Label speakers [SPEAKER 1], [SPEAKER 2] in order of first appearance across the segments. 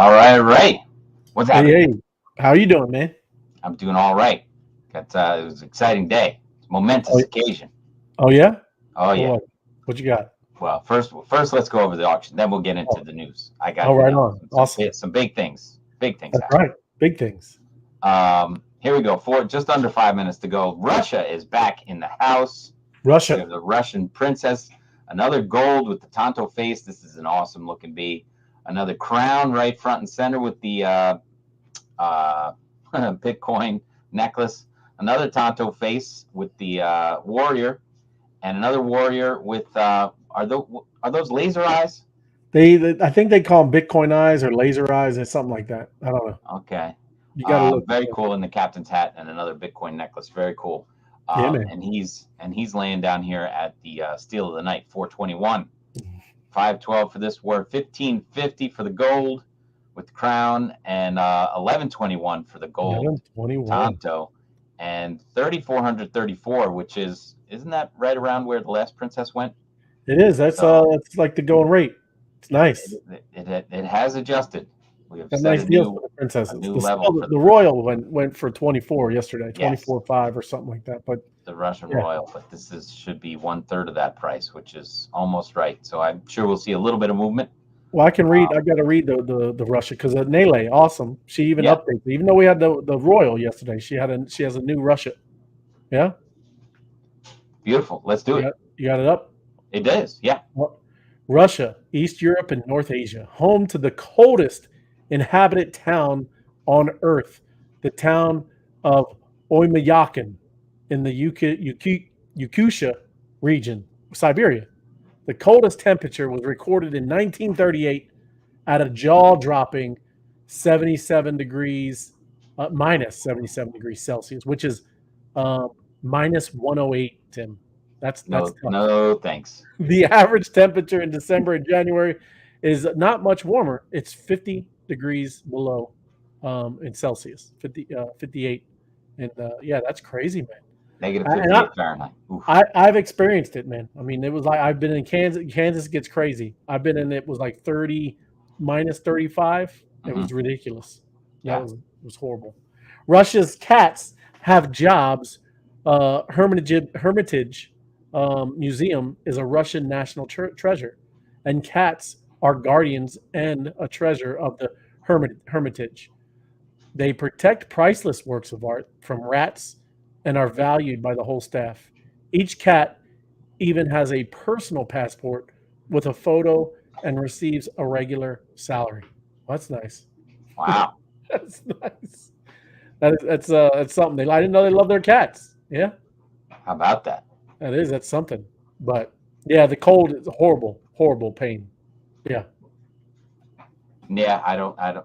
[SPEAKER 1] All right, Ray. What's
[SPEAKER 2] Hey,
[SPEAKER 1] happening?
[SPEAKER 2] hey, how you doing, man?
[SPEAKER 1] I'm doing all right. It was an exciting day. It's a momentous
[SPEAKER 2] Oh,
[SPEAKER 1] occasion.
[SPEAKER 2] oh yeah?
[SPEAKER 1] Oh
[SPEAKER 2] Oh,
[SPEAKER 1] yeah.
[SPEAKER 2] what you got?
[SPEAKER 1] Well, first let's go over the auction. Then we'll get into
[SPEAKER 2] Oh,
[SPEAKER 1] the news. I
[SPEAKER 2] oh,
[SPEAKER 1] got
[SPEAKER 2] right on. Awesome.
[SPEAKER 1] some big things. Big things
[SPEAKER 2] That's
[SPEAKER 1] happening.
[SPEAKER 2] right. Big things.
[SPEAKER 1] Here we go. For just under 5 minutes to go. Russia is back in the house. We
[SPEAKER 2] Russia.
[SPEAKER 1] have the Russian princess. Another gold with the Tonto face. This is an awesome looking bee. Another crown right front and center with the uh, Bitcoin necklace, another Tonto face with the warrior, and another warrior with are those laser eyes?
[SPEAKER 2] I think they call them Bitcoin eyes or laser eyes or something like that. I don't know.
[SPEAKER 1] Okay,
[SPEAKER 2] You got to look.
[SPEAKER 1] very cool in the captain's hat and another Bitcoin necklace. Very cool.
[SPEAKER 2] Yeah, man.
[SPEAKER 1] And he's laying down here at the Steel of the Night, 421, 512 for this word, 1550 for the gold with the crown, and 1121 for the gold
[SPEAKER 2] 1121.
[SPEAKER 1] Tonto, and 3434, which isn't that right around where the last princess went?
[SPEAKER 2] It is.
[SPEAKER 1] So
[SPEAKER 2] That's like the going rate. It's nice.
[SPEAKER 1] it has adjusted. We have
[SPEAKER 2] Got
[SPEAKER 1] set
[SPEAKER 2] nice deals for the
[SPEAKER 1] a
[SPEAKER 2] princesses.
[SPEAKER 1] new
[SPEAKER 2] The
[SPEAKER 1] level for
[SPEAKER 2] the royal went for 24 yesterday,
[SPEAKER 1] yes,
[SPEAKER 2] 24.5 or something like that. But
[SPEAKER 1] the Russian
[SPEAKER 2] yeah.
[SPEAKER 1] royal, but this is should be one third of that price, which is almost right. So I'm sure we'll see a little bit of movement.
[SPEAKER 2] Well, I can read.
[SPEAKER 1] Um,
[SPEAKER 2] I got to read the Russia because Nele, awesome. She even
[SPEAKER 1] yeah,
[SPEAKER 2] updates. Even though we had the royal yesterday, she has a new Russia. Yeah,
[SPEAKER 1] beautiful. Let's do it.
[SPEAKER 2] you got it up.
[SPEAKER 1] It does. Yeah.
[SPEAKER 2] Well, Russia, East Europe, and North Asia, home to the coldest inhabited town on Earth, the town of Oymyakon in the Yakutia region, Siberia. The coldest temperature was recorded in 1938 at a jaw-dropping 77 degrees, minus 77 degrees Celsius, which is uh, minus 108, Tim. That's
[SPEAKER 1] No,
[SPEAKER 2] tough.
[SPEAKER 1] no, thanks.
[SPEAKER 2] The average temperature in December and January is not much warmer. It's 50 degrees below in Celsius, 58. And yeah, that's crazy, man.
[SPEAKER 1] Negative
[SPEAKER 2] And
[SPEAKER 1] 58 Fahrenheit. Oof.
[SPEAKER 2] I've experienced it, man. I mean, it was like I've been in Kansas. Kansas gets crazy. I've been in it was like 30 minus 35. It
[SPEAKER 1] Hmm.
[SPEAKER 2] was ridiculous. That
[SPEAKER 1] Yeah.
[SPEAKER 2] was horrible. Russia's cats have jobs. Hermitage Museum is a Russian national treasure, and cats are guardians and a treasure of the Hermitage. They protect priceless works of art from rats and are valued by the whole staff. Each cat even has a personal passport with a photo and receives a regular salary. Well, that's nice.
[SPEAKER 1] Wow.
[SPEAKER 2] That's nice. That's something. I didn't know they love their cats. Yeah,
[SPEAKER 1] How about that?
[SPEAKER 2] that's something. But yeah, the cold is horrible, horrible pain. Yeah,
[SPEAKER 1] Yeah,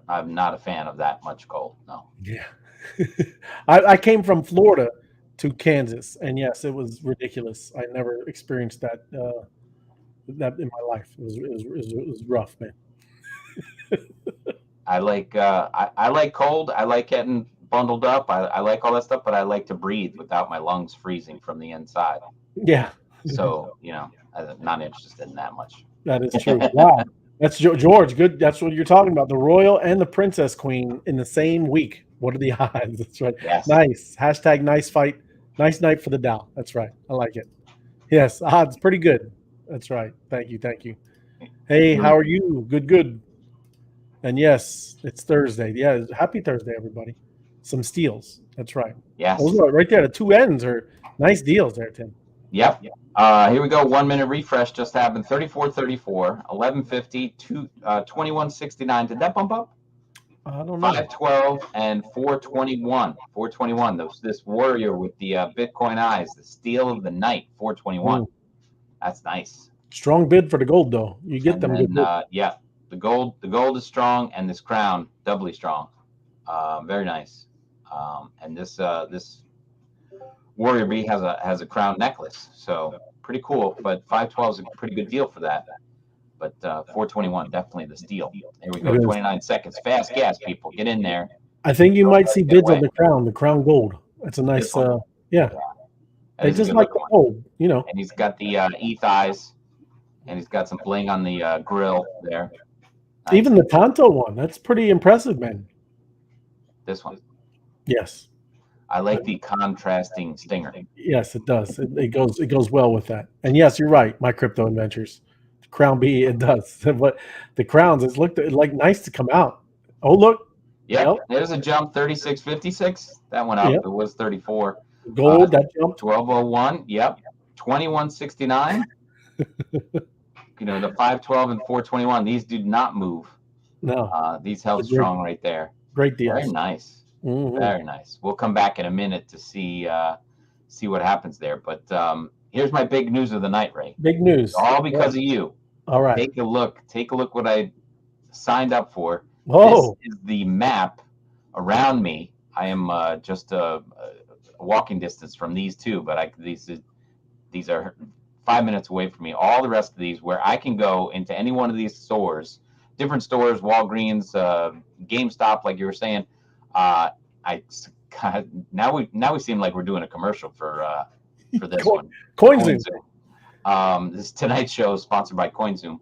[SPEAKER 1] I'm not a fan of that much cold. No.
[SPEAKER 2] yeah. I came from Florida to Kansas, and yes, it was ridiculous. I never experienced that in my life. It was rough, man.
[SPEAKER 1] I like cold. I like getting bundled up. I like all that stuff, but I like to breathe without my lungs freezing from the inside.
[SPEAKER 2] Yeah,
[SPEAKER 1] So, I'm not interested in that much.
[SPEAKER 2] that is true. Wow, that's George. Good. That's what you're talking about. The royal and the princess queen in the same week. What are the odds? That's right.
[SPEAKER 1] Yes.
[SPEAKER 2] Nice. Hashtag nice fight. Nice night for the Dow. That's right. I like it. Yes, odds pretty good. That's right. Thank you. Thank you. Hey, how are you? Good. Good. And yes, it's Thursday. Yeah, happy Thursday, everybody. Some steals. That's right.
[SPEAKER 1] Yes.
[SPEAKER 2] Those are right there. The two ends are nice deals there, Tim.
[SPEAKER 1] Yep. Here we go. 1 minute refresh just happened. 34.34, 11.50, 21.69. Did that bump up?
[SPEAKER 2] I don't know.
[SPEAKER 1] 512 and 421. 421. This warrior with the Bitcoin eyes, the Steel of the Night. 421. That's nice.
[SPEAKER 2] Strong bid for the gold, though. You get
[SPEAKER 1] And
[SPEAKER 2] them
[SPEAKER 1] then,
[SPEAKER 2] good bids.
[SPEAKER 1] yeah, the gold is strong, and this crown doubly strong. Very nice. And this warrior bee has a crown necklace, so pretty cool. But 512 is a pretty good deal for that. But 421 definitely the steal. Here we go. 29 seconds. Fast gas, people. Get in there.
[SPEAKER 2] I think you might see
[SPEAKER 1] Get
[SPEAKER 2] bids
[SPEAKER 1] away.
[SPEAKER 2] on the crown gold. It's a nice,
[SPEAKER 1] This one.
[SPEAKER 2] yeah.
[SPEAKER 1] That
[SPEAKER 2] They
[SPEAKER 1] is a
[SPEAKER 2] just
[SPEAKER 1] good
[SPEAKER 2] like
[SPEAKER 1] looking
[SPEAKER 2] the
[SPEAKER 1] one.
[SPEAKER 2] gold, you know.
[SPEAKER 1] And he's got the ETH eyes, and he's got some bling on the grill there. Nice.
[SPEAKER 2] Even the Tonto one, that's pretty impressive, man.
[SPEAKER 1] This one.
[SPEAKER 2] Yes.
[SPEAKER 1] I like the contrasting stinger.
[SPEAKER 2] Yes, it does. It goes well with that. And yes, you're right. My crypto adventures, Crown B, it does. But the crowns, it's looked like nice to come out. Oh look,
[SPEAKER 1] Yep, there's a jump. 36.56. That went up.
[SPEAKER 2] Yep.
[SPEAKER 1] It was 34.
[SPEAKER 2] Gold that jumped.
[SPEAKER 1] 12.01. Yep. 21.69. The 5.12 and 4.21. These do not move.
[SPEAKER 2] No,
[SPEAKER 1] These held strong right there.
[SPEAKER 2] great deal.
[SPEAKER 1] Very nice.
[SPEAKER 2] Mm-hmm.
[SPEAKER 1] Very nice. We'll come back in a minute to see what happens there. But here's my big news of the night, Ray.
[SPEAKER 2] Big news.
[SPEAKER 1] All because of you.
[SPEAKER 2] All right.
[SPEAKER 1] Take a look. Take a look what I signed up for.
[SPEAKER 2] Oh.
[SPEAKER 1] This is the map around me. I am just a walking distance from these two, but these are 5 minutes away from me. All the rest of these, where I can go into any one of these stores, different stores, Walgreens, GameStop, like you were saying. Now we seem like we're doing a commercial for this one.
[SPEAKER 2] CoinZoom.
[SPEAKER 1] This tonight's show is sponsored by CoinZoom.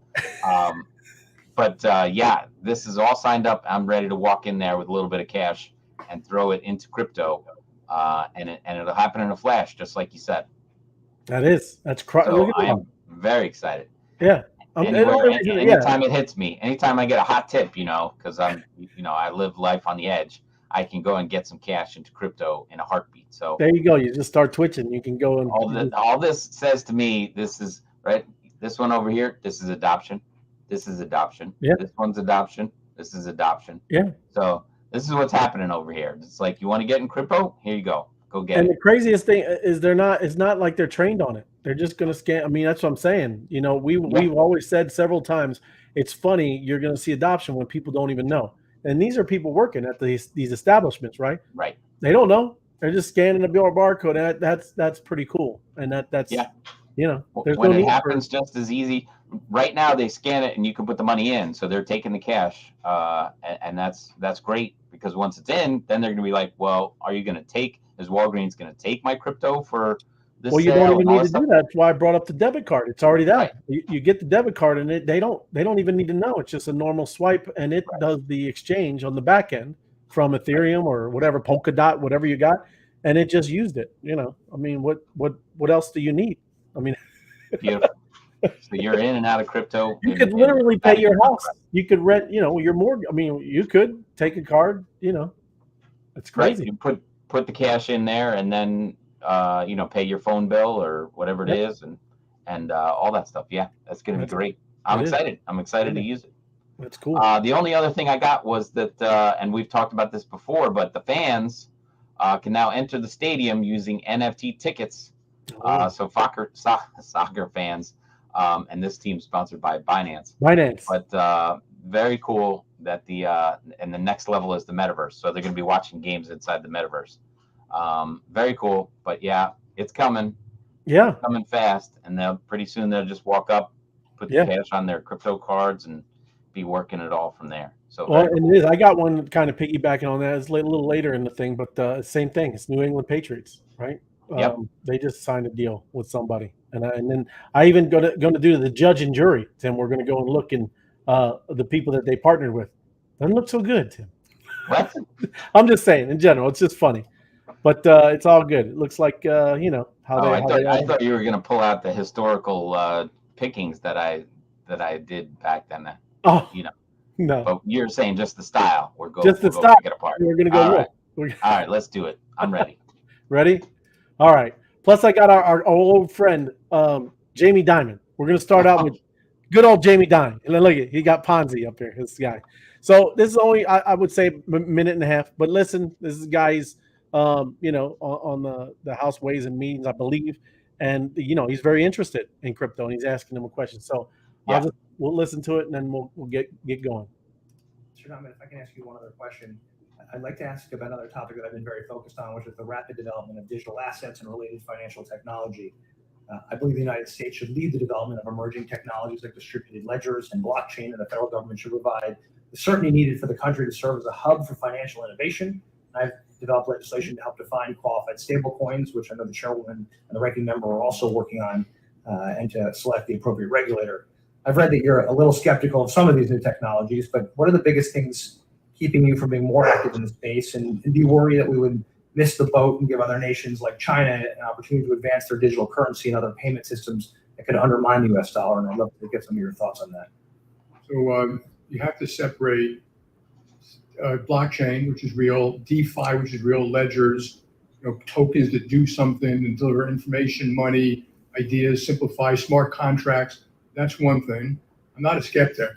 [SPEAKER 1] But yeah, this is all signed up. I'm ready to walk in there with a little bit of cash and throw it into crypto, and it'll happen in a flash, just like you said.
[SPEAKER 2] That's
[SPEAKER 1] So I am very excited.
[SPEAKER 2] Yeah.
[SPEAKER 1] Anytime it hits me, anytime I get a hot tip, because I live life on the edge, I can go and get some cash into crypto in a heartbeat. So
[SPEAKER 2] there you go. You just start twitching. You can go and
[SPEAKER 1] all this says to me, this is right. This one over here, this is adoption. This is adoption.
[SPEAKER 2] Yeah.
[SPEAKER 1] This one's adoption. This is adoption.
[SPEAKER 2] Yeah.
[SPEAKER 1] So this is what's happening over here. It's like, you want to get in crypto? Here you go. Go get it.
[SPEAKER 2] And the craziest thing is it's not like they're trained on it. They're just going to scan. I mean, that's what I'm saying. We've always said several times, it's funny, you're going to see adoption when people don't even know. And these are people working at these establishments, right?
[SPEAKER 1] Right.
[SPEAKER 2] They don't know. They're just scanning a barcode. And that's pretty cool. And that's there's
[SPEAKER 1] when
[SPEAKER 2] no
[SPEAKER 1] it
[SPEAKER 2] need
[SPEAKER 1] happens just as easy. Right now they scan it and you can put the money in, so they're taking the cash, and that's great, because once it's in, then they're going to be like, well, is Walgreens going to take my crypto for this?
[SPEAKER 2] Well, you don't even need to do that. That's why I brought up the debit card. It's already there.
[SPEAKER 1] Right.
[SPEAKER 2] You get the debit card, and they don't even need to know. It's just a normal swipe, and it does the exchange on the back end from Ethereum or whatever, Polkadot, whatever you got, and it just used it. I mean, what else do you need? I mean,
[SPEAKER 1] beautiful. So you're in and out of crypto.
[SPEAKER 2] You could literally pay your house. You could rent, your mortgage. I mean, you could take a card. It's crazy.
[SPEAKER 1] Right. You put the cash in there, and then pay your phone bill or whatever it is, and all that stuff. Yeah, that's going to be great. I'm excited. I'm excited to use it.
[SPEAKER 2] That's cool.
[SPEAKER 1] The only other thing I got was that, and we've talked about this before, but the fans can now enter the stadium using NFT tickets. So soccer fans. And this team's sponsored by Binance. But very cool that and the next level is the metaverse. So they're going to be watching games inside the metaverse. Very cool. But yeah, it's coming.
[SPEAKER 2] Yeah.
[SPEAKER 1] It's coming fast. And pretty soon they'll just walk up, put the cash on their crypto cards, and be working it all from there. So
[SPEAKER 2] and it is. I got one kind of piggybacking on that. It's a little later in the thing, but same thing. It's New England Patriots, right? They just signed a deal with somebody, and then I even going to do the judge and jury. Tim, we're going to go and look in the people that they partnered with. Doesn't look so good, Tim.
[SPEAKER 1] What?
[SPEAKER 2] I'm just saying, in general, it's just funny, but it's all good. It looks like how
[SPEAKER 1] I thought you were going to pull out the historical pickings that I did back then.
[SPEAKER 2] No.
[SPEAKER 1] But you're saying just the style.
[SPEAKER 2] We'll
[SPEAKER 1] style. Pick it apart.
[SPEAKER 2] We're going to go
[SPEAKER 1] look. All right, let's do it. I'm ready.
[SPEAKER 2] Ready? All right. Plus, I got our old friend, Jamie Dimon. We're going to start out with good old Jamie Dimon. And then look at, he got Ponzi up here, this guy. So this is only, I would say, a minute and a half. But listen, this is guys, on the House Ways and Means, I believe. And, he's very interested in crypto, and he's asking them a question. So we'll listen to it, and then we'll get going.
[SPEAKER 3] Sure, if I can ask you one other question. I'd like to ask about another topic that I've been very focused on, which is the rapid development of digital assets and related financial technology. I believe the United States should lead the development of emerging technologies like distributed ledgers and blockchain, and the federal government should provide the certainty needed for the country to serve as a hub for financial innovation. I've developed legislation to help define qualified stablecoins, which I know the chairwoman and the ranking member are also working on, and to select the appropriate regulator. I've read that you're a little skeptical of some of these new technologies, but what are the biggest things keeping you from being more active in the space? And do you worry that we would miss the boat and give other nations like China an opportunity to advance their digital currency and other payment systems that could undermine the US dollar? And I'd love to get some of your thoughts on that.
[SPEAKER 4] So you have to separate blockchain, which is real, DeFi, which is real, ledgers, tokens that do something and deliver information, money, ideas, simplify smart contracts. That's one thing. I'm not a skeptic.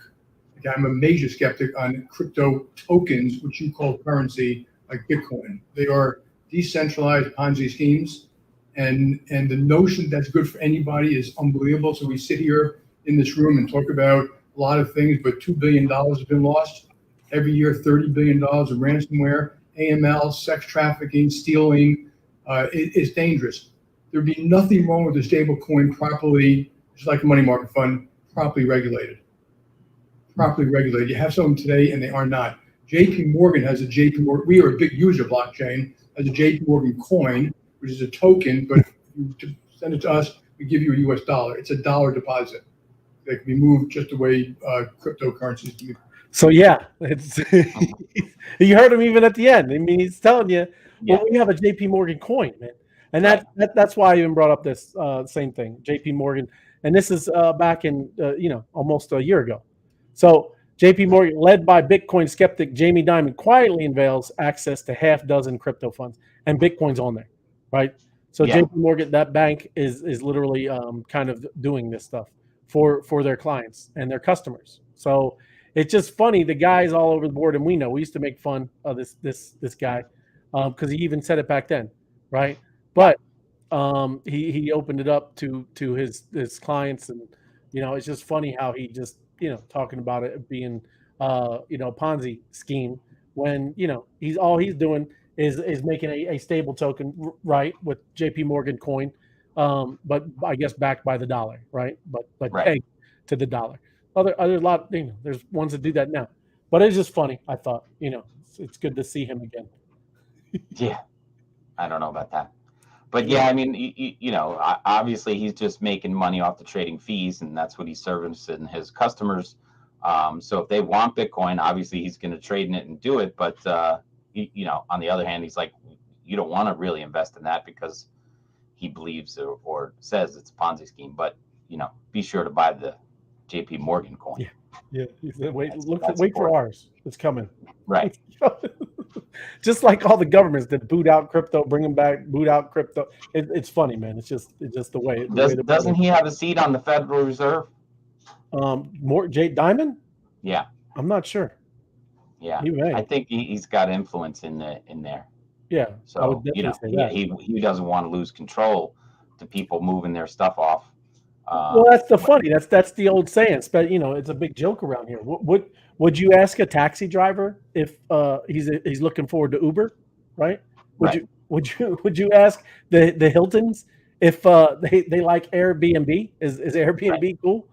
[SPEAKER 4] Okay, I'm a major skeptic on crypto tokens, which you call currency, like Bitcoin. They are decentralized Ponzi schemes, and the notion that's good for anybody is unbelievable. So we sit here in this room and talk about a lot of things, but $2 billion has been lost every year. $30 billion of ransomware, AML, sex trafficking, stealing. It's dangerous. There'd be nothing wrong with a stable coin properly, just like a money market fund, properly regulated. You have some today and they are not. JP Morgan has a JP Morgan. We are a big user of blockchain, has a JP Morgan coin, which is a token, but to send it to us, we give you a US dollar. It's a dollar deposit that can be moved just the way cryptocurrencies can be.
[SPEAKER 2] So yeah, it's you heard him even at the end. I mean, he's telling you, well, we have a JP Morgan coin, man. And that's why I even brought up this same thing, JP Morgan. And this is back in, almost a year ago. So JP Morgan, led by Bitcoin skeptic Jamie Dimon, quietly unveils access to half dozen crypto funds. And Bitcoin's on there, right? So JP Morgan, that bank is literally kind of doing this stuff for their clients and their customers. So it's just funny. The guy's all over the board, and we know. We used to make fun of this guy because he even said it back then, right? But he opened it up to his clients, and it's just funny how he just talking about it being a Ponzi scheme when he's doing is making a stable token, right, with JP Morgan coin, but I guess backed by the dollar, right? But pegged to the dollar. Other lot, there's ones that do that now, but it's just funny. I thought, it's good to see him again.
[SPEAKER 1] Yeah, I don't know about that, but yeah, I mean, obviously he's just making money off the trading fees, and that's what he's servicing his customers. So if they want Bitcoin, obviously he's going to trade in it and do it. But on the other hand, he's like, you don't want to really invest in that because he believes or says it's a Ponzi scheme. But be sure to buy the JP Morgan coin.
[SPEAKER 2] Yeah. He said, wait for ours. It's coming.
[SPEAKER 1] Right.
[SPEAKER 2] Just like all the governments that boot out crypto, bring them back, boot out crypto. It's funny, man. It's just the way.
[SPEAKER 1] Doesn't he have a seat on the Federal Reserve?
[SPEAKER 2] Jay Dimon?
[SPEAKER 1] Yeah.
[SPEAKER 2] I'm not sure.
[SPEAKER 1] Yeah. I think he's got influence in there.
[SPEAKER 2] Yeah.
[SPEAKER 1] So he doesn't want to lose control to people moving their stuff off.
[SPEAKER 2] Well, that's the funny. That's the old saying. But it's a big joke around here. Would you ask a taxi driver if he's looking forward to Uber, right? Would you ask the Hiltons if they like Airbnb? Is Airbnb cool?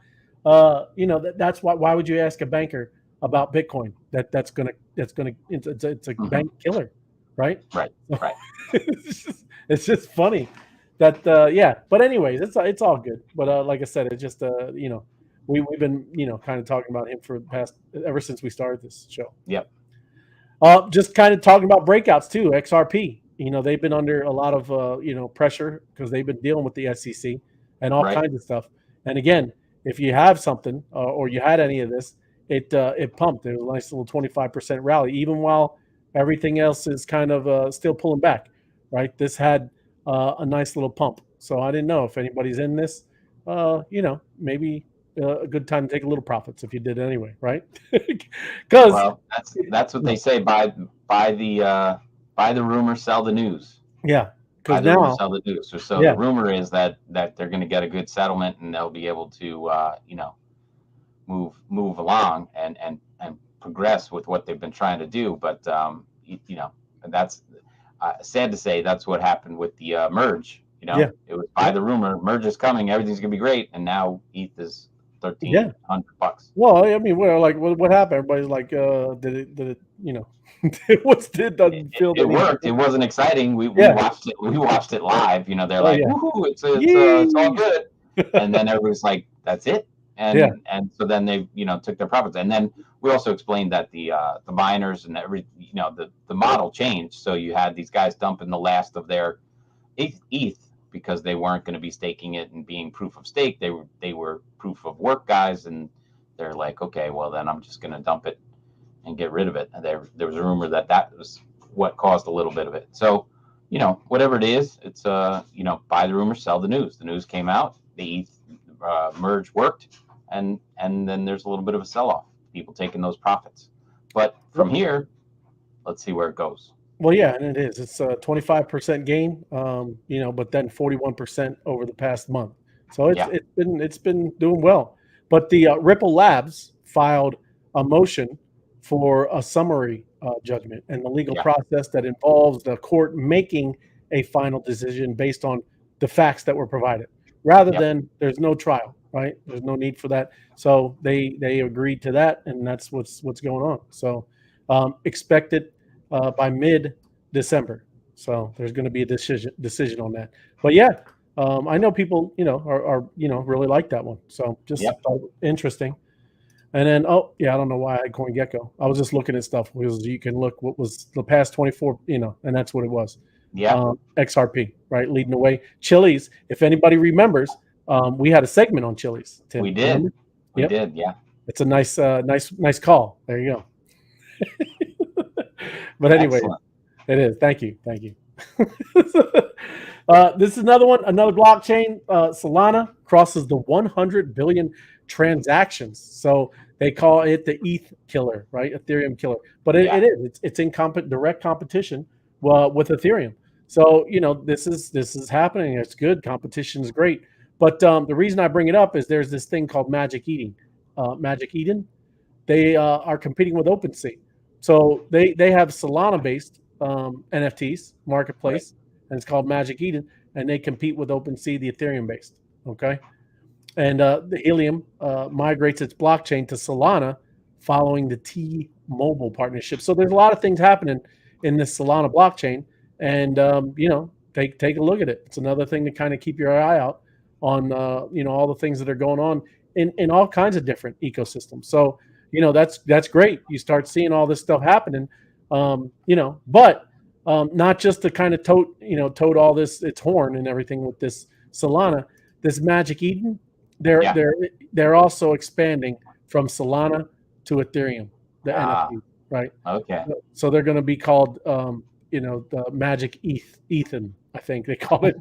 [SPEAKER 2] That's why would you ask a banker about Bitcoin? It's a bank killer, right?
[SPEAKER 1] Right.
[SPEAKER 2] It's just funny. That but anyways, it's all good. But like I said, it's just we've been kind of talking about him for the past ever since we started this show.
[SPEAKER 1] Yep.
[SPEAKER 2] Just kind of talking about breakouts too. XRP, they've been under a lot of pressure because they've been dealing with the SEC and all kinds of stuff. And again, if you have something or you had any of this, it pumped. It was a nice little 25% rally, even while everything else is kind of still pulling back. Right. This had a nice little pump. So I didn't know if anybody's in this, maybe a good time to take a little profits if you did anyway, right? Because
[SPEAKER 1] that's what they say. Buy the rumor, sell the news.
[SPEAKER 2] Yeah,
[SPEAKER 1] because now sell the news. So the rumor is that they're going to get a good settlement and they'll be able to move along and progress with what they've been trying to do. But that's. Sad to say, that's what happened with the merge. It was by the rumor, merge is coming, everything's gonna be great, and now ETH is $1,300.
[SPEAKER 2] Well, I mean, what happened? Everybody's like, did it? It doesn't feel.
[SPEAKER 1] It worked. It wasn't exciting. We watched it. We watched it live. They're like, woohoo! It's all good. And then everybody's like, that's it.
[SPEAKER 2] Yeah.
[SPEAKER 1] and so then they took their profits. And then we also explained that the miners and the model changed. So you had these guys dumping the last of their ETH because they weren't going to be staking it and being proof of stake. They were proof of work guys, and they're like, okay, well then I'm just going to dump it and get rid of it. And there was a rumor that was what caused a little bit of it. So, whatever it is, it's buy the rumor, sell the news. The news came out, the ETH merge worked, and then there's a little bit of a sell-off. People taking those profits. But from here, let's see where it goes.
[SPEAKER 2] Well, yeah, and it is. It's a 25% gain, but then 41% over the past month. So it's been doing well. But the Ripple Labs filed a motion for a summary judgment and the legal process that involves the court making a final decision based on the facts that were provided, rather than there's no trial, right? There's no need for that. So they agreed to that, and that's what's going on. So expect it by mid-December. So there's going to be a decision on that. But yeah, I know people, are really like that one. So just interesting. And then, I don't know why I had CoinGecko. I was just looking at stuff because you can look what was the past 24, and that's what it was.
[SPEAKER 1] Yeah.
[SPEAKER 2] XRP, right, leading the way. Chili's, if anybody remembers, we had a segment on Chili's. Tim,
[SPEAKER 1] we did. Remember? We did, yeah.
[SPEAKER 2] It's a nice call. There you go. But anyway, it is. Thank you. This is another one, another blockchain. Solana crosses the 100 billion transactions. So they call it the ETH killer, right? Ethereum killer. But it is. It's in direct competition with Ethereum. So, this is happening. It's good. Competition is great. But the reason I bring it up is there's this thing called Magic Eden. They are competing with OpenSea. So they have Solana-based NFTs marketplace, and it's called Magic Eden, and they compete with OpenSea, the Ethereum-based. Okay, and the Helium migrates its blockchain to Solana following the T-Mobile partnership. So there's a lot of things happening in this Solana blockchain, and take a look at it. It's another thing to kind of keep your eye out on. All the things that are going on in all kinds of different ecosystems. So that's great. You start seeing all this stuff happening, but not just to kind of tote all this its horn and everything with this Solana, this Magic Eden. They're also expanding from Solana to Ethereum, the NFT, right?
[SPEAKER 1] Okay.
[SPEAKER 2] So they're going to be called, the Magic Ethan, I think they call it.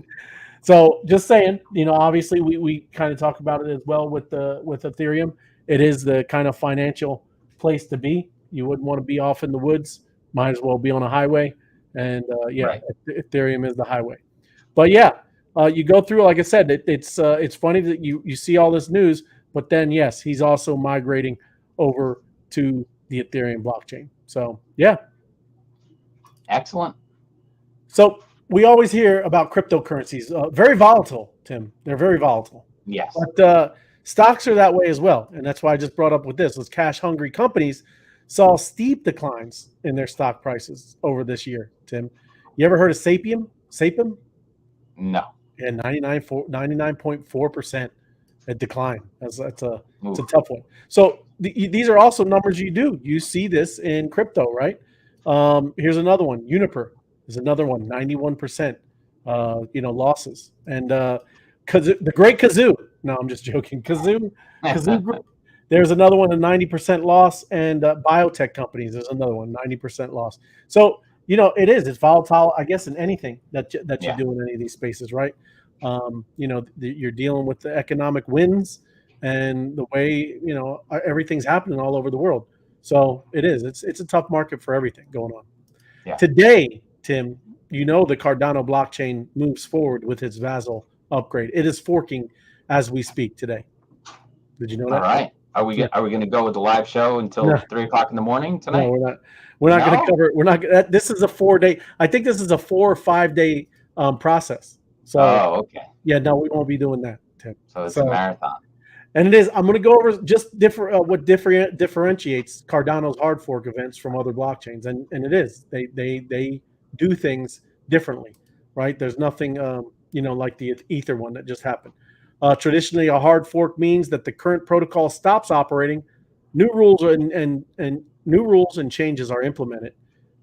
[SPEAKER 2] So just saying, obviously we kind of talk about it as well with Ethereum. It is the kind of financial place to be. You wouldn't want to be off in the woods. Might as well be on a highway. And Ethereum is the highway. But you go through, like I said, it's funny that you see all this news, but then yes, he's also migrating over to the Ethereum blockchain. So
[SPEAKER 1] excellent.
[SPEAKER 2] So we always hear about cryptocurrencies, very volatile, Tim. They're very volatile.
[SPEAKER 1] Yes.
[SPEAKER 2] But stocks are that way as well, and that's why I just brought up with this. Was cash-hungry companies saw steep declines in their stock prices over this year. Tim, you ever heard of Sapiem?
[SPEAKER 1] No.
[SPEAKER 2] Yeah, 99.4% decline. That's a tough one. So these are also numbers you see this in crypto, right? Here's another one. Uniper is another one. 91% losses. And the great Kazoo. No, I'm just joking. Kazoo Group. There's another one, a 90% loss, and biotech companies. There's another one, 90% loss. So it's volatile, I guess, in anything that you do in any of these spaces, right? You're dealing with the economic winds and the way everything's happening all over the world. So it is. It's a tough market for everything going on. Yeah. Today, Tim, the Cardano blockchain moves forward with its Vasil upgrade. It is forking as we speak today. Did you know that?
[SPEAKER 1] All right. Are we going to go with the live show until 3:00 in the morning tonight?
[SPEAKER 2] No, we're not. We're not going to cover. We're not. This is a 4-day. I think this is a 4 or 5 day process. So.
[SPEAKER 1] Oh, okay.
[SPEAKER 2] Yeah, no, we won't be doing that, Tim.
[SPEAKER 1] So it's a marathon.
[SPEAKER 2] And it is. I'm going to go over just what differentiates Cardano's hard fork events from other blockchains, and it is they do things differently, right? There's nothing like the Ether one that just happened. Traditionally, a hard fork means that the current protocol stops operating. New rules and new rules and changes are implemented.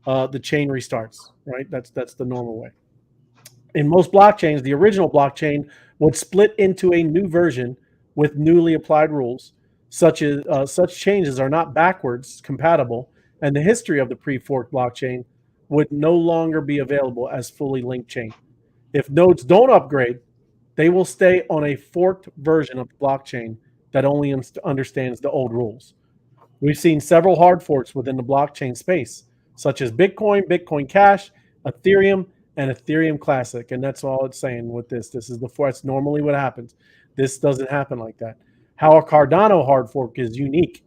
[SPEAKER 2] The chain restarts. Right. That's the normal way. In most blockchains, the original blockchain would split into a new version with newly applied rules. Such changes are not backwards compatible, and the history of the pre-forked blockchain would no longer be available as fully linked chain. If nodes don't upgrade, they will stay on a forked version of the blockchain that only understands the old rules. We've seen several hard forks within the blockchain space, such as Bitcoin, Bitcoin Cash, Ethereum, and Ethereum Classic. And that's all it's saying with this. This is that's normally what happens. This doesn't happen like that. How a Cardano hard fork is unique.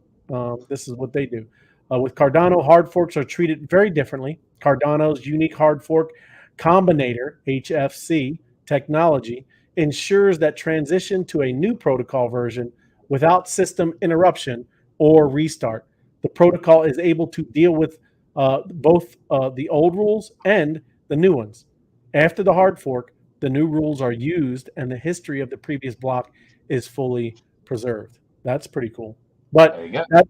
[SPEAKER 2] This is what they do. With Cardano, hard forks are treated very differently. Cardano's unique hard fork combinator, HFC, technology ensures that transition to a new protocol version without system interruption or restart. The protocol is able to deal with both the old rules and the new ones. After the hard fork, the new rules are used and the history of the previous block is fully preserved. That's pretty cool. But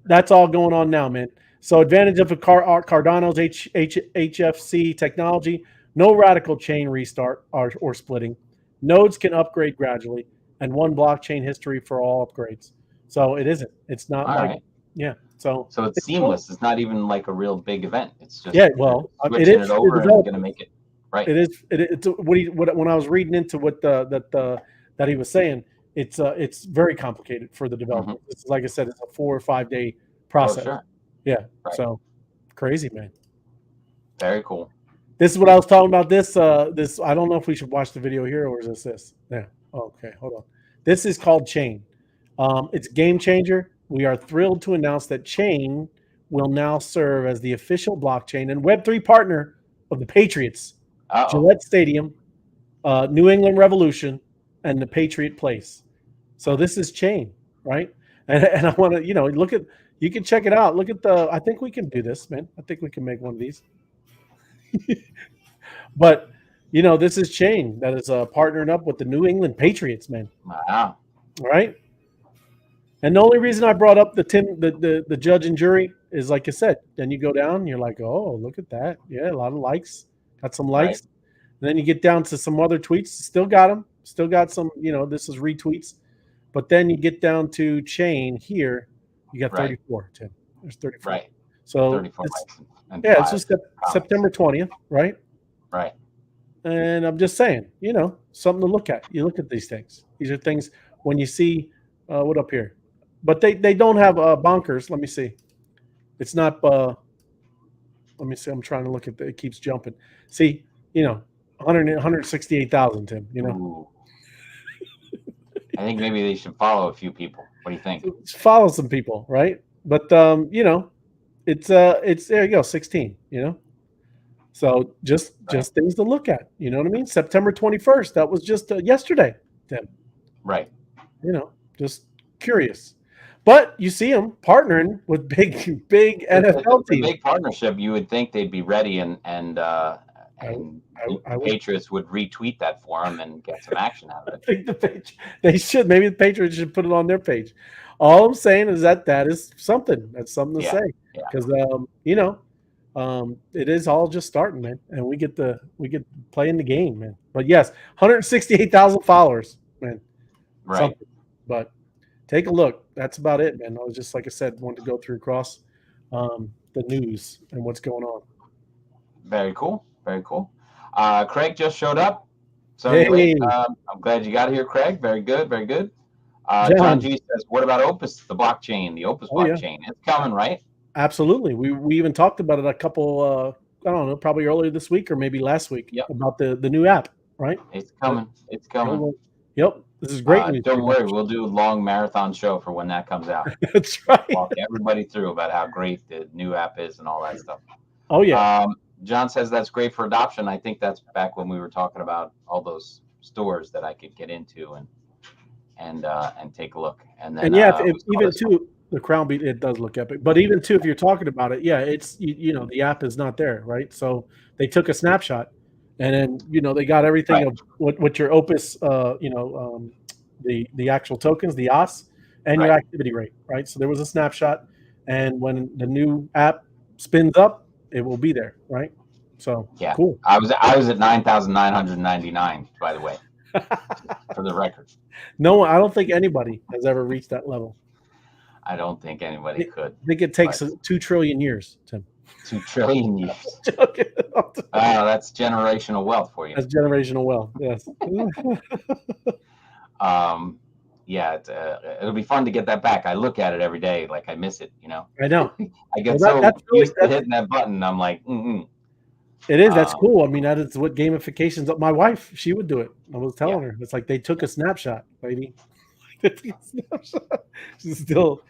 [SPEAKER 2] that's all going on now, man. So advantage of Cardano's HFC technology, no radical chain restart or splitting. Nodes can upgrade gradually, and one blockchain history for all upgrades. So it isn't. It's not yeah. So
[SPEAKER 1] it's seamless. Cool. It's not even like a real big event. It's just
[SPEAKER 2] switching
[SPEAKER 1] it over and going to make it right.
[SPEAKER 2] It is. It's when I was reading into what that he was saying, it's very complicated for the developers. Mm-hmm. It's, like I said, it's a 4 or 5 day process.
[SPEAKER 1] Oh, sure.
[SPEAKER 2] Yeah. Right. So crazy, man.
[SPEAKER 1] Very cool.
[SPEAKER 2] This is what I was talking about. This I don't know if we should watch the video here or is this? Yeah. Okay. Hold on. This is called Chain. It's game changer. We are thrilled to announce that Chain will now serve as the official blockchain and Web3 partner of the Patriots, Gillette Stadium, New England Revolution, and the Patriot Place. So this is Chain, right? And I want to, look at. You can check it out. Look at I think we can do this, man. I think we can make one of these. But this is Chain that is partnering up with the New England Patriots, man.
[SPEAKER 1] Wow.
[SPEAKER 2] Right. And the only reason I brought up the judge and jury is, like I said, then you go down and you're like, oh, look at that. Yeah, a lot of likes. Got some likes. Right. And then you get down to some other tweets. Still got them. Still got some, this is retweets. But then you get down to Chain here. You got 34, Tim. There's 34.
[SPEAKER 1] Right.
[SPEAKER 2] So
[SPEAKER 1] 34 likes.
[SPEAKER 2] It's just September 20th, right?
[SPEAKER 1] Right.
[SPEAKER 2] And I'm just saying, something to look at. You look at these things. These are things when you see what up here. But they don't have bonkers. Let me see. It's not. Let me see. I'm trying to look at it. It keeps jumping. See, 168,000, Tim.
[SPEAKER 1] Ooh. I think maybe they should follow a few people. What do you think?
[SPEAKER 2] Follow some people, right? But it's there you go, 16. So just things to look at. You know what I mean? September 21st. That was just yesterday, Tim.
[SPEAKER 1] Right.
[SPEAKER 2] Just curious. But you see them partnering with big NFL teams.
[SPEAKER 1] Big partnership. You would think they'd be ready, and Patriots would retweet that for them and get some action out of it.
[SPEAKER 2] I think they should. Maybe the Patriots should put it on their page. All I'm saying is that is something. That's something to say because it is all just starting, man, and we get playing the game, man. But yes, 168,000 followers, man.
[SPEAKER 1] Right.
[SPEAKER 2] Something. But take a look. That's about it, man. I was just, like I said, wanted to go through across the news and what's going on.
[SPEAKER 1] Very cool. Very cool. Craig just showed up. So anyway, I'm glad you got here, Craig. Very good. Very good. John G says, what about Opus, the blockchain, the Opus blockchain? Yeah. It's coming, right?
[SPEAKER 2] Absolutely. We even talked about it a couple, I don't know, probably earlier this week or maybe last week about the new app, right?
[SPEAKER 1] It's coming. It's coming.
[SPEAKER 2] Yep. This is great news.
[SPEAKER 1] Don't worry. We'll do a long marathon show for when that comes out.
[SPEAKER 2] That's right.
[SPEAKER 1] Walk everybody through about how great the new app is and all that stuff.
[SPEAKER 2] Oh, yeah.
[SPEAKER 1] John says that's great for adoption. I think that's back when we were talking about all those stores that I could get into and take a look. And then
[SPEAKER 2] even too, the Crown Beat, it does look epic. But even too, if you're talking about it, it's the app is not there, right? So they took a snapshot, and then they got everything of what your Opus the actual tokens, the OS, and your
[SPEAKER 1] Right.
[SPEAKER 2] activity rate, right? So there was a snapshot, and when the new app spins up, it will be there, right? So
[SPEAKER 1] Yeah.
[SPEAKER 2] cool.
[SPEAKER 1] I was at 9,999, by the way, for the record.
[SPEAKER 2] No, I don't think anybody has ever reached that level.
[SPEAKER 1] I don't think anybody could.
[SPEAKER 2] I think it takes
[SPEAKER 1] But
[SPEAKER 2] 2 trillion years, Tim.
[SPEAKER 1] 2 trillion years.
[SPEAKER 2] Joking.
[SPEAKER 1] Wow, that's generational wealth for you.
[SPEAKER 2] That's generational wealth. Yes.
[SPEAKER 1] Yeah, it'll be fun to get that back. I look at it every day, like I miss it. You know,
[SPEAKER 2] I know.
[SPEAKER 1] I get
[SPEAKER 2] Well, that's really,
[SPEAKER 1] used to hitting that button. I'm like,
[SPEAKER 2] it is. That's
[SPEAKER 1] Um,
[SPEAKER 2] cool. I mean, that is what gamification's up. My wife, she would do it. I was telling
[SPEAKER 1] Yeah.
[SPEAKER 2] her, it's like they took a snapshot, lady. They took a snapshot. She's still,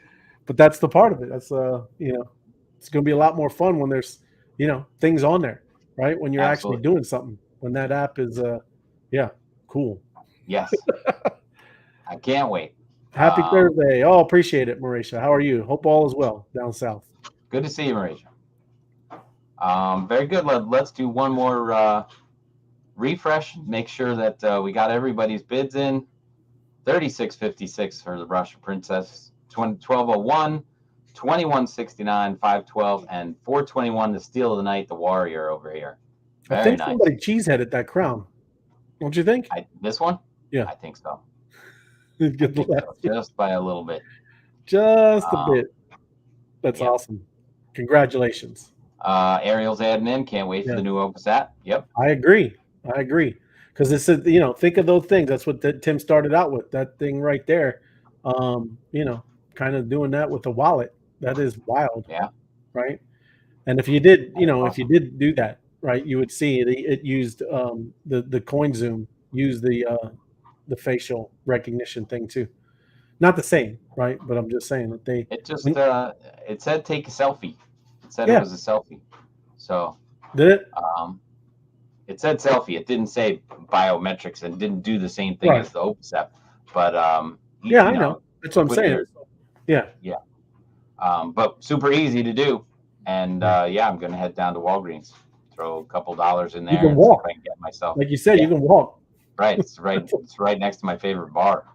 [SPEAKER 2] but that's the part of it. That's you know, it's going to be a lot more fun when there's, you know, things on there, right? When you're
[SPEAKER 1] Absolutely.
[SPEAKER 2] actually doing something. When that app is, yeah, cool.
[SPEAKER 1] Yes, I can't wait.
[SPEAKER 2] Happy Thursday. Oh, appreciate it, Marisha. How are you? Hope all is well down south.
[SPEAKER 1] Good to see you, Marisha. Very good. Let's do one more refresh. Make sure that we got everybody's bids in. 36.56 for the Russian Princess. 12.01, 21.69, 5.12, and 4.21. The steal of the night, the Warrior over here.
[SPEAKER 2] I think somebody cheeseheaded that crown. Don't you think?
[SPEAKER 1] This one?
[SPEAKER 2] Yeah.
[SPEAKER 1] I think so.
[SPEAKER 2] Good
[SPEAKER 1] So, just by a little bit.
[SPEAKER 2] Just a bit. That's
[SPEAKER 1] yeah.
[SPEAKER 2] awesome. Congratulations.
[SPEAKER 1] Ariel's adding in. Can't wait for the new Opus app. Yep.
[SPEAKER 2] I agree. Because it's you know, think of those things. That's what Tim started out with. That thing right there. You know, kind of doing that with the wallet. That is wild.
[SPEAKER 1] Yeah.
[SPEAKER 2] Right. And if you did, you know, if you did do that, right, you would see it used the coin zoom used the facial recognition thing too. Not the same, right? But I'm just saying that they.
[SPEAKER 1] It just it said take a selfie. It said
[SPEAKER 2] Yeah.
[SPEAKER 1] it was a selfie. So
[SPEAKER 2] Did it?
[SPEAKER 1] It said selfie. It didn't say biometrics and didn't do the same thing
[SPEAKER 2] Right.
[SPEAKER 1] as the Opus app. But
[SPEAKER 2] yeah, I know. That's what I'm saying. Yeah.
[SPEAKER 1] Yeah. But super easy to do. And yeah, I'm gonna head down to Walgreens, throw a couple dollars in there,
[SPEAKER 2] You can
[SPEAKER 1] and
[SPEAKER 2] walk.
[SPEAKER 1] see if I can get myself.
[SPEAKER 2] Like you said, you can walk.
[SPEAKER 1] Right. It's right next to my favorite bar.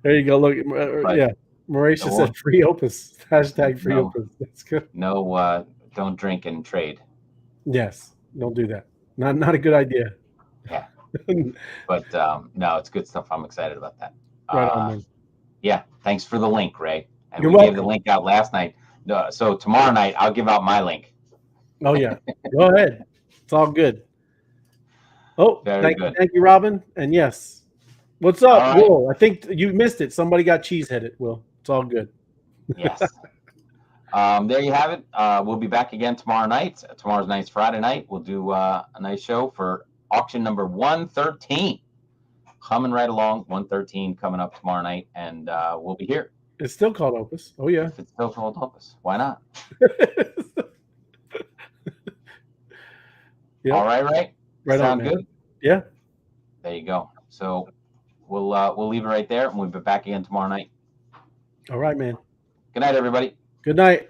[SPEAKER 2] There you go. Look, yeah. Marisha said free Opus. Hashtag free Opus. That's good.
[SPEAKER 1] No, don't drink and trade.
[SPEAKER 2] Yes, don't do that. Not a good idea.
[SPEAKER 1] Yeah. But no, it's good stuff. I'm excited about that.
[SPEAKER 2] Right on, man.
[SPEAKER 1] Yeah. Thanks for the link, Ray. And
[SPEAKER 2] You're
[SPEAKER 1] we
[SPEAKER 2] welcome.
[SPEAKER 1] gave the link out last night. So tomorrow night I'll give out my link.
[SPEAKER 2] Oh yeah. Go ahead. It's all good. Oh, thank you, Robin. And yes. What's up,
[SPEAKER 1] right.
[SPEAKER 2] Will? I think you missed it. Somebody got cheeseheaded, Will. It's all good.
[SPEAKER 1] Yes. There you have it. We'll be back again tomorrow night. Tomorrow's night's Friday night. We'll do a nice show for auction number 113. Coming right along. 113 coming up tomorrow night, and we'll be here.
[SPEAKER 2] It's still called Opus. Oh yeah.
[SPEAKER 1] If it's still called Opus, why not?
[SPEAKER 2] Yep.
[SPEAKER 1] All right, Ray.
[SPEAKER 2] Right
[SPEAKER 1] Sound
[SPEAKER 2] on,
[SPEAKER 1] good?
[SPEAKER 2] Yeah.
[SPEAKER 1] There you go. So we'll leave it right there, and we'll be back again tomorrow night.
[SPEAKER 2] All right, man.
[SPEAKER 1] Good night, everybody.
[SPEAKER 2] Good night.